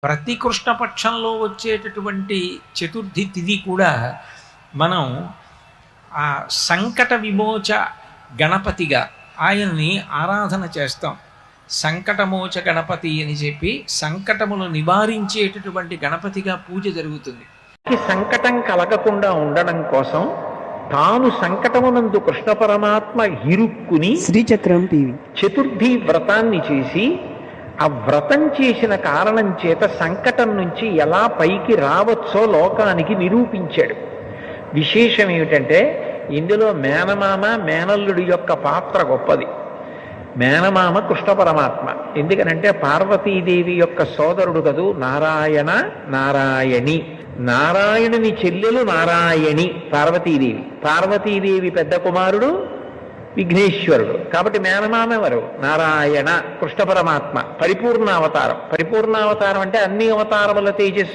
ప్రతి కృష్ణపక్షంలో వచ్చేటటువంటి చతుర్థి తిథి కూడా మనం ఆ సంకట విమోచ గణపతిగా ఆయన్ని ఆరాధన చేస్తాం. సంకటమోచ గణపతి అని చెప్పి సంకటములు నివారించేటటువంటి గణపతిగా పూజ జరుగుతుంది. సంకటం కలగకుండా ఉండడం కోసం తాను సంకటమునందు కృష్ణ పరమాత్మ ఇరుక్కుని శ్రీచక్రం టీవీ చతుర్థి వ్రతాన్ని చేసి ఆ వ్రతం చేసిన కారణం చేత సంకటం నుంచి ఎలా పైకి రావచ్చో లోకానికి నిరూపించాడు. విశేషం ఏమిటంటే ఇందులో మేనమామ మేనల్లుడి యొక్క పాత్ర గొప్పది. మేనమామ కృష్ణ పరమాత్మ, ఎందుకనంటే పార్వతీదేవి యొక్క సోదరుడు కదూ నారాయణ నారాయణి. నారాయణుని చెల్లెలు నారాయణి పార్వతీదేవి. పార్వతీదేవి పెద్ద కుమారుడు విఘ్నేశ్వరుడు. కాబట్టి మేనమామ ఎవరు? నారాయణ కృష్ణ పరమాత్మ పరిపూర్ణావతారం. పరిపూర్ణావతారం అంటే అన్ని అవతారముల తేజస్సు